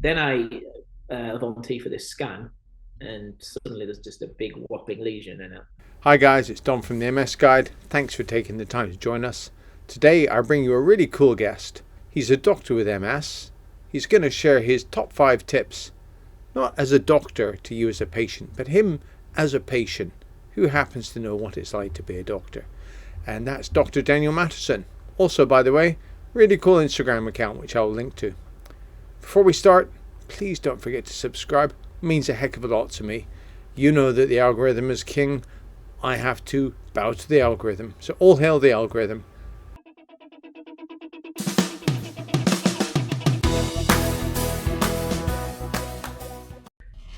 Then I volunteer for this scan, and suddenly there's just a big whopping lesion in it. Hi guys, it's Don from the MS Guide. Thanks for taking the time to join us. Today I bring you a really cool guest. He's a doctor with MS. He's going to share his top 5 tips, not as a doctor to you as a patient, but him as a patient who happens to know what it's like to be a doctor. And that's Dr. Daniel Matterson. Also, by the way, really cool Instagram account which I'll link to. Before we start, please don't forget to subscribe. It means a heck of a lot to me. You know that the algorithm is king. I have to bow to the algorithm. So all hail the algorithm.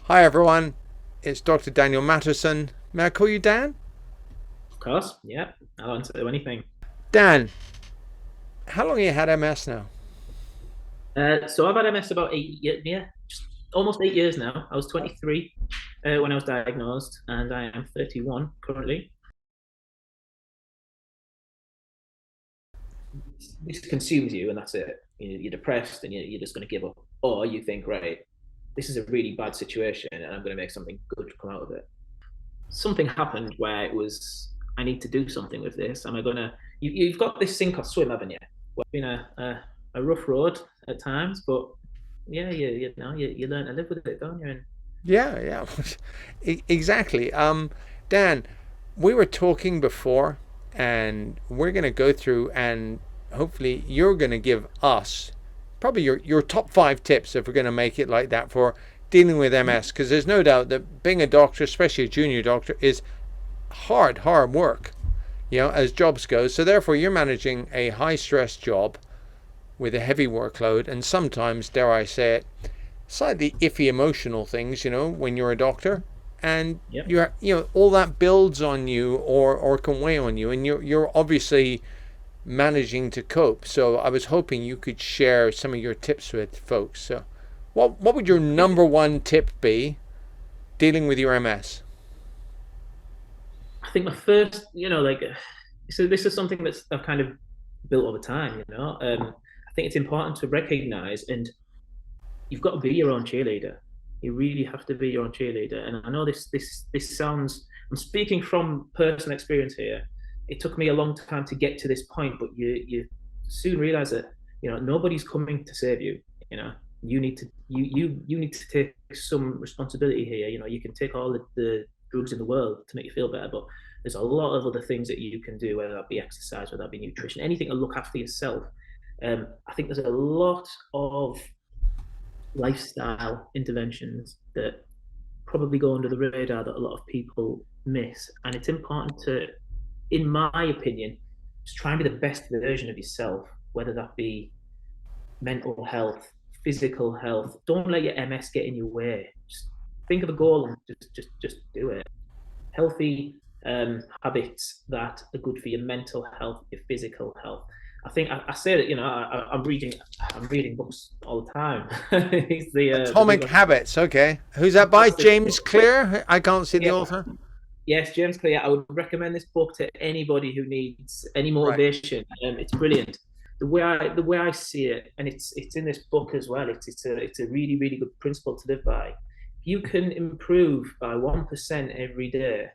Hi everyone, it's Dr. Daniel Matterson. May I call you Dan? Of course, yeah, I'll answer anything. Dan, how long have you had MS now? So I've had MS about 8 years, yeah, just almost 8 years now. I was 23 when I was diagnosed, and I am 31 currently. This consumes you, and that's it. You're depressed, and you're just going to give up, or you think, right, this is a really bad situation, and I'm going to make something good come out of it. Something happened where it was, I need to do something with this. Am I going to? You've got this sink or swim, haven't you? Well, it's been a rough road at times, but yeah, you learn to live with it, don't you? And Yeah. Exactly. Dan, we were talking before, and we're going to go through, and hopefully you're going to give us probably your top 5 tips if we're going to make it like that for dealing with MS, because there's no doubt that being a doctor, especially a junior doctor, is hard work, as jobs go. So therefore you're managing a high stress job with a heavy workload, and sometimes, dare I say it, slightly iffy emotional things, when you're a doctor, and yep. all that builds on you or can weigh on you, and you're obviously managing to cope. So I was hoping you could share some of your tips with folks. So what would your number one tip be dealing with your MS? I think my first, so this is something that's I've kind of built over time. I think it's important to recognize, and you've got to be your own cheerleader. You really have to be your own cheerleader. And I know this sounds. I'm speaking from personal experience here. It took me a long time to get to this point, but you soon realize that nobody's coming to save you. You need to you need to take some responsibility here. You can take all the drugs in the world to make you feel better, but there's a lot of other things that you can do, whether that be exercise, whether that be nutrition, anything to look after yourself. I think there's a lot of lifestyle interventions that probably go under the radar that a lot of people miss. And it's important to, in my opinion, just try and be the best version of yourself, whether that be mental health, physical health. Don't let your MS get in your way. Just think of a goal and just do it. Healthy habits that are good for your mental health, your physical health. I think I say that I'm reading books all the time. He's the Atomic Habits. Okay, who's that by? fantastic James book. Clear? I can't see the Yeah, author. yes, James Clear. I would recommend this book to anybody who needs any Right. motivation. It's brilliant. The way I see it, and it's in this book as well. It's a really really good principle to live by. If you can improve by 1% every day,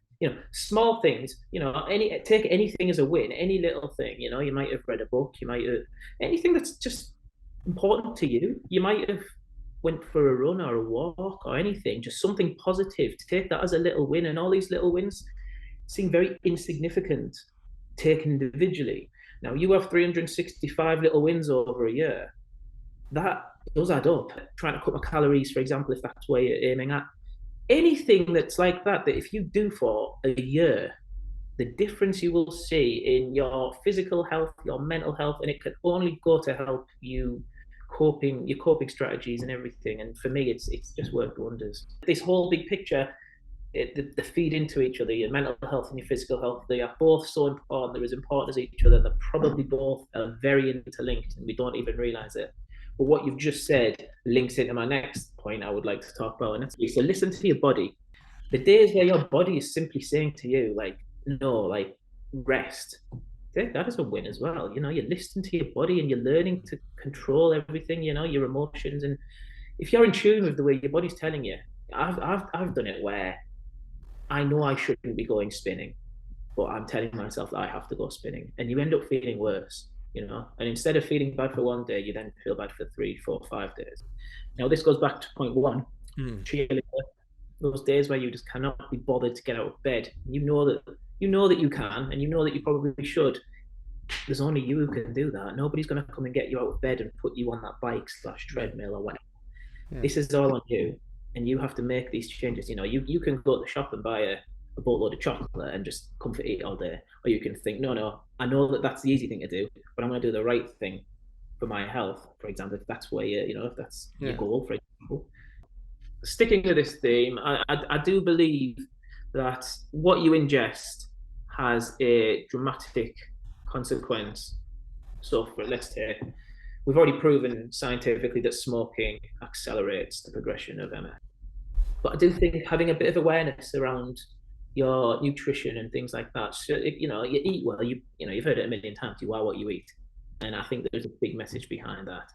small things. Take anything as a win, any little thing. You might have read a book, you might have anything that's just important to you. You might have went for a run or a walk or anything, just something positive. Take that as a little win, and all these little wins seem very insignificant taken individually. Now you have 365 little wins over a year. That does add up. Trying to cut my calories, for example, if that's where you're aiming at. Anything that's like that if you do for a year, the difference you will see in your physical health, your mental health, and it can only go to help you your coping strategies and everything. And for me, it's just worked wonders. This whole big picture, they feed into each other. Your mental health and your physical health, they are both so important. They're as important as each other. They're probably both very interlinked, and we don't even realize it. But what you've just said links into my next point I would like to talk about, and that's so listen to your body. The days where your body is simply saying to you, like, no, like, rest, that is a win as well. You're listening to your body and you're learning to control everything, your emotions, and if you're in tune with the way your body's telling you, I've done it where I know I shouldn't be going spinning, but I'm telling myself that I have to go spinning, and you end up feeling worse, And instead of feeling bad for one day, you then feel bad for 3, 4, 5 days. Now this goes back to point one, cheerleader. Those days where you just cannot be bothered to get out of bed. You know that you can, and you know that you probably should. There's only you who can do that. Nobody's going to come and get you out of bed and put you on that bike / treadmill or whatever. Yeah. This is all on you, and you have to make these changes. You can go to the shop and buy a boatload of chocolate and just comfort eat all day, or you can think, no, I know that that's the easy thing to do, but I'm going to do the right thing for my health. For example, if that's where if that's your goal, for example. Sticking to this theme, I do believe that what you ingest has a dramatic consequence. So we've already proven scientifically that smoking accelerates the progression of MS. But I do think having a bit of awareness around your nutrition and things like that, so you eat well, you've heard it a million times, you are what you eat. And I think there's a big message behind that.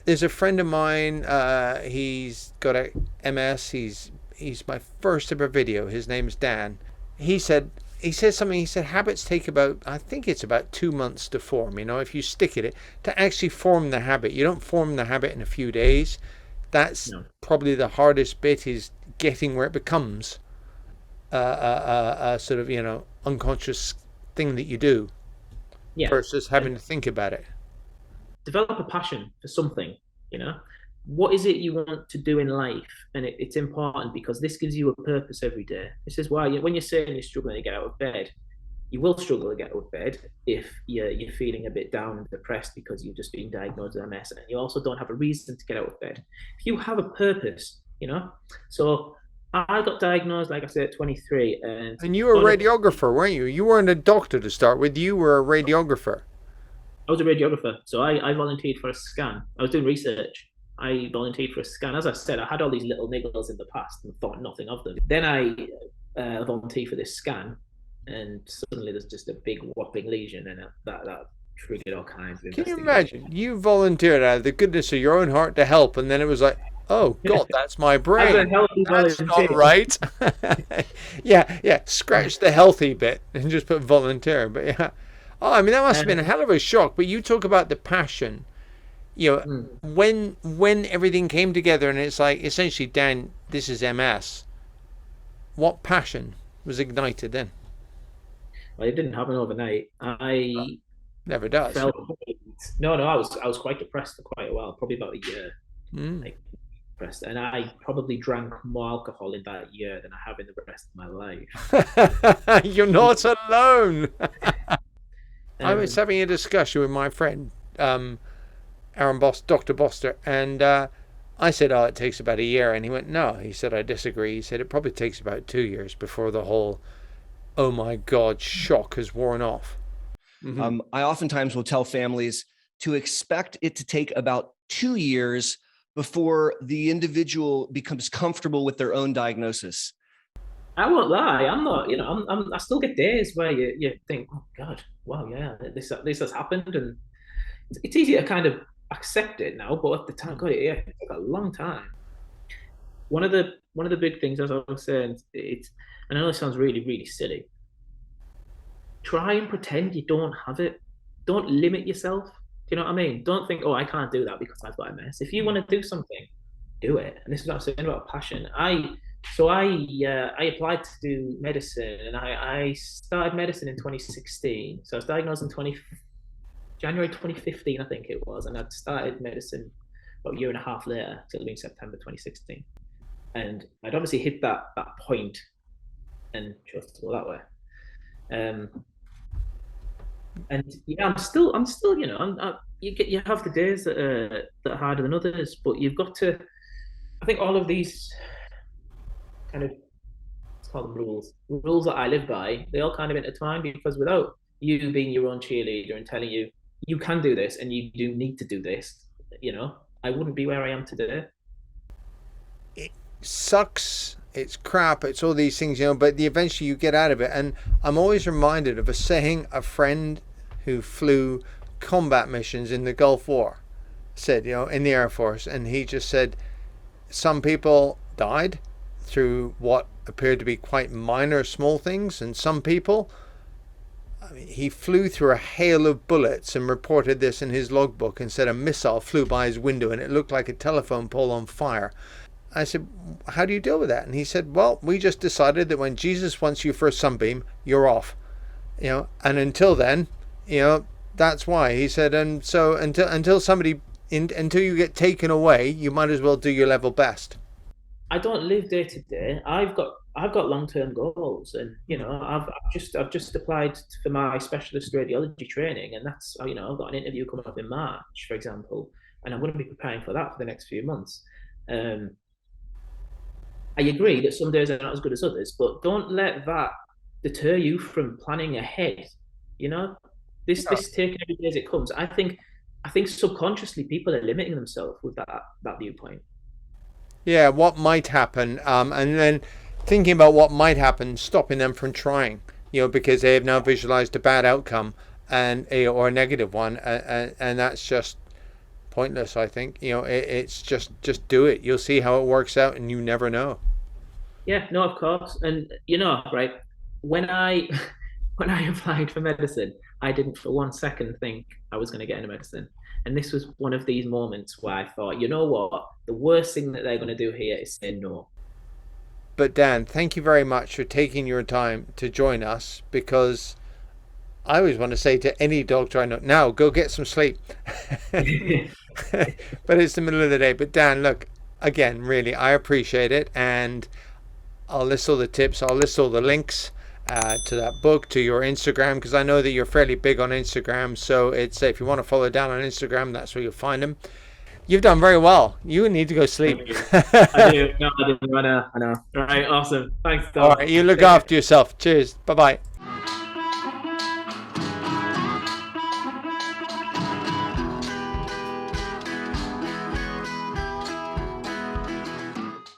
There's a friend of mine, he's got a MS, he's my first ever video, his name's Dan. He said habits take about 2 months to form, if you stick at it, to actually form the habit. You don't form the habit in a few days. That's probably the hardest bit, is getting where it becomes a sort of, unconscious thing that you do versus having to think about it. Develop a passion for something, what is it you want to do in life? And it's important because this gives you a purpose every day. This is why when you're saying you're struggling to get out of bed, you will struggle to get out of bed if you're feeling a bit down and depressed because you've just been diagnosed with MS, and you also don't have a reason to get out of bed. If you have a purpose, so I got diagnosed, like I said, at 23. And you were a radiographer, weren't you? You weren't a doctor to start with, you were a radiographer. I was a radiographer, so I volunteered for a scan. I was doing research. I volunteered for a scan. As I said, I had all these little niggles in the past and thought nothing of them. Then I volunteered for this scan, and suddenly there's just a big whopping lesion, and that triggered all kinds of. Can you imagine? You volunteered out of the goodness of your own heart to help, and then it was like, oh God, that's my brain. That's not right. yeah. Scratch the healthy bit and just put volunteer. But yeah. Oh, I mean, that must have been a hell of a shock. But you talk about the passion. When everything came together, and it's like, essentially, Dan, this is MS. What passion was ignited then? Well, it didn't happen overnight. Never does. No, I was quite depressed for quite a while, probably about a year. Depressed, and I probably drank more alcohol in that year than I have in the rest of my life. You're not alone. I was having a discussion with my friend, Dr. Boster, and I said, it takes about a year. And he went, no. He said, I disagree. He said, it probably takes about 2 years before the whole, oh my God, shock has worn off. Mm-hmm. I oftentimes will tell families to expect it to take about 2 years before the individual becomes comfortable with their own diagnosis. I won't lie. I'm not. I still get days where you think, oh God, wow, yeah, this has happened, and it's easy to kind of accept it now. But at the time, God, it took a long time. One of the big things, as I was saying, and I know this sounds really, really silly. Try and pretend you don't have it. Don't limit yourself. Do you know what I mean? Don't think, oh, I can't do that because I've got MS. If you want to do something, do it. And this is what I'm saying about passion. I applied to do medicine, and I started medicine in 2016. So I was diagnosed in January 2015, I think it was, and I'd started medicine about a year and a half later, so it'll be September 2016. And I'd obviously hit that point and chose to go that way. And yeah, I'm still, you have the days that are harder than others, but you've got to. I think all of these kind of, let's call them rules that I live by, they all kind of intertwine, because without you being your own cheerleader and telling you can do this and you do need to do this, I wouldn't be where I am today. It sucks. It's crap. It's all these things, but eventually you get out of it. And I'm always reminded of a saying a friend who flew combat missions in the Gulf War said, in the Air Force, and he just said, some people died through what appeared to be quite minor, small things, and some people, I mean, he flew through a hail of bullets and reported this in his logbook and said a missile flew by his window and it looked like a telephone pole on fire. I said, how do you deal with that? And he said, well, we just decided that when Jesus wants you for a sunbeam, you're off. And until then, that's why. He said, and so until until you get taken away, you might as well do your level best. I don't live day to day. I've got long-term goals, and I've just applied for my specialist radiology training, and that's I've got an interview coming up in March, for example, and I'm going to be preparing for that for the next few months. I agree that some days are not as good as others, but don't let that deter you from planning ahead. This taking every day as it comes. I think subconsciously people are limiting themselves with that viewpoint. Yeah, what might happen, and then thinking about what might happen, stopping them from trying, because they have now visualized a bad outcome or a negative one, and that's just pointless. I think it's just do it. You'll see how it works out, and you never know. Yeah, no, of course, and right when I when I applied for medicine, I didn't for 1 second think I was going to get into medicine. And this was one of these moments where I thought, you know what? The worst thing that they're going to do here is say no. But Dan, thank you very much for taking your time to join us, because I always want to say to any doctor I know, now go get some sleep. But it's the middle of the day. But Dan, look, again, really, I appreciate it. And I'll list all the tips. I'll list all the links to that book, to your Instagram, because I know that you're fairly big on Instagram. So it's if you want to follow Dan on Instagram, that's where you'll find him. You've done very well. You need to go sleep. I do. No, I do. I know. All right. Awesome. Thanks, Tom. All right. You look after yourself. Cheers. Bye-bye.